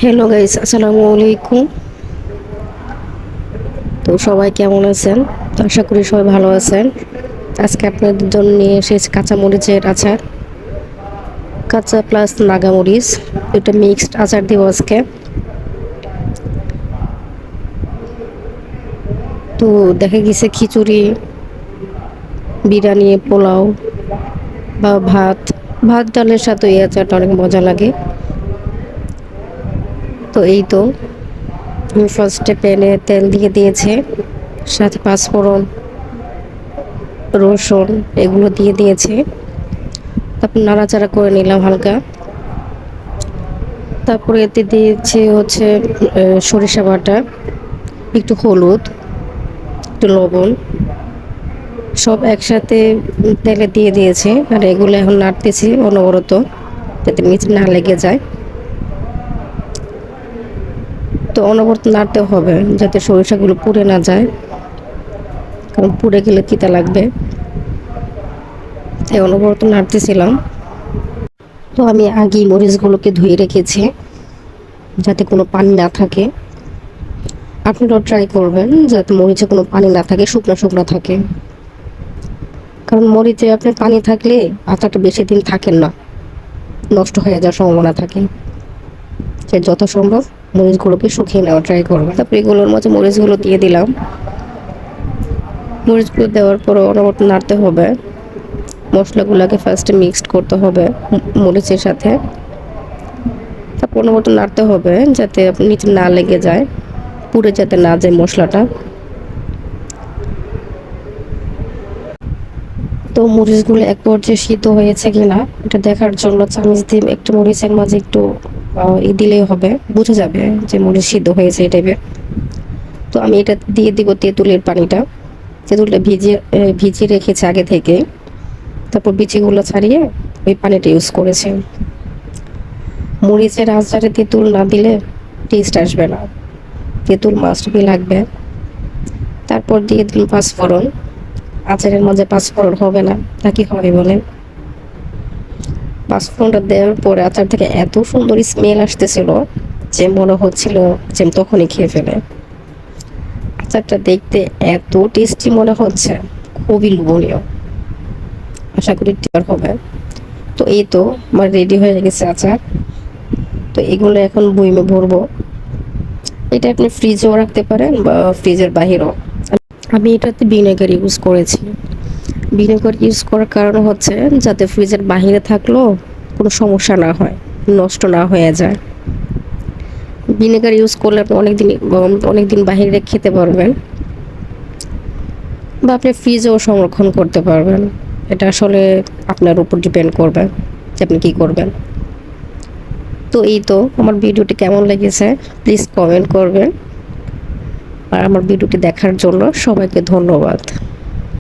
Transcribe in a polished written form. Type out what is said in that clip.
Hello guys, আসসালামু আলাইকুম। তো সবাই কেমন আছেন? তো আশা করি সবাই ভালো আছেন। আজকে আপনাদের জন্য নিয়ে এসেছি কাঁচা মরিচের আচার, কাঁচা প্লাস নাগা মরিচ, এটা মিক্সড আচার দিব আজকে। তো দেখা গেছে খিচুড়ি, বিরিয়ানি, পোলাও বা ভাত ভাত ডালের সাথে এই আচারটা অনেক মজা লাগে। তো এই তো আমি ফার্স্টে প্যানে তেল দিয়ে দিয়েছে, সাথে পাঁচফোড়ন, রসুন এগুলো দিয়ে দিয়েছে। তারপর নাড়াচাড়া করে নিলাম হালকা। তারপরে এতে দিয়েছি হচ্ছে সরিষা বাটা, একটু হলুদ, একটু লবণ, সব একসাথে তেলে দিয়ে দিয়েছে। আর এগুলো এখন নাড়তেছি অনবরত, যাতে নিচে না লেগে যায়। তো অনবরত নাড়তে হবে যাতে সরিষাগুলো পুড়ে না যায়, কারণ পুড়ে গেলে তিতা লাগবে। তাই অনবরত নাড়তেছিলাম। তো আমি আগেই মরিচগুলোকে ধুয়ে রেখেছি যাতে কোনো পানি না থাকে। আপনারাও ট্রাই করবেন যাতে মরিচে কোনো পানি না থাকে, শুকনো শুকনো থাকে। কারণ মরিচে আপনার পানি থাকলে আচারটা বেশি দিন থাকেন না, নষ্ট হয়ে যাওয়ার সম্ভাবনা থাকে। সে যথাসম্ভব মরিচগুলোকে শুকিয়ে নেওয়া ট্রাই করবেন। তারপরে এগুলোর মধ্যে মরিচগুলো দিয়ে দিলাম। মরিচগুলো দেওয়ার পর অনবরত নাড়তে হবে। মশলাগুলোকে ফার্স্টে মিক্সড করতে হবে মরিচের সাথে। তারপর অনবরত নাড়তে হবে যাতে নিচে না লেগে যায়, পুড়ে যাতে না যায় মশলাটা। তো মরিচগুলো এক পর্যায়ে সিদ্ধ হয়েছে কিনা এটা দেখার জন্য চামচ দিয়ে একটু মরিচের মাঝে একটু দিলেই হবে, বোঝা যাবে যে মরিচ সিদ্ধ হয়েছে এই টাইপের। তো আমি এটা দিয়ে দিব তেঁতুলের পানিটা। তেঁতুলটা ভিজিয়ে রেখেছি আগে থেকে, তারপর বিচিগুলো ছাড়িয়ে ওই পানিটা ইউজ করেছি। মরিচের আচারে তেঁতুল না দিলে টেস্ট আসবে না, তেঁতুল মাস্ট বি লাগবে। তারপর দিয়ে দিলাম পাঁচফোড়ন। আচারের মাঝে পাঁচফোড়ন হবে না তা কি হবে বলেন? পাঁচফোড়নটা দেওয়ার পরে আচার থেকে এত সুন্দর স্মেল আসতেছিল যে মনে হচ্ছিল যে আমি তখনই খেয়ে ফেলে। আচারটা দেখতে এত টেস্টি মনে হচ্ছে, খুবই লোভনীয়। আশা করি টেস্ট হবে। তো এই তো আমার রেডি হয়ে গেছে আচার। তো এগুলো এখন বইমে ভরবো। এটা আপনি ফ্রিজেও রাখতে পারেন বা ফ্রিজের বাহিরেও। আমি এটাতে ভিনেগার ইউজ করেছি। ভিনেগার ইউজ করার কারণ হচ্ছে যাতে ফ্রিজের বাহিরে থাকলেও কোনো সমস্যা না হয়, নষ্ট না হয়ে যায়। ভিনেগার ইউজ করলে আপনি অনেক দিন বাহিরে রেখে খেতে পারবেন, বা আপনি ফ্রিজেও সংরক্ষণ করতে পারবেন। এটা আসলে আপনার উপর ডিপেন্ড করবে যে আপনি কী করবেন। তো এই তো আমার ভিডিওটি কেমন লেগেছে প্লিজ কমেন্ট করবেন। আর আমার ভিডিওটি দেখার জন্য সবাইকে ধন্যবাদ।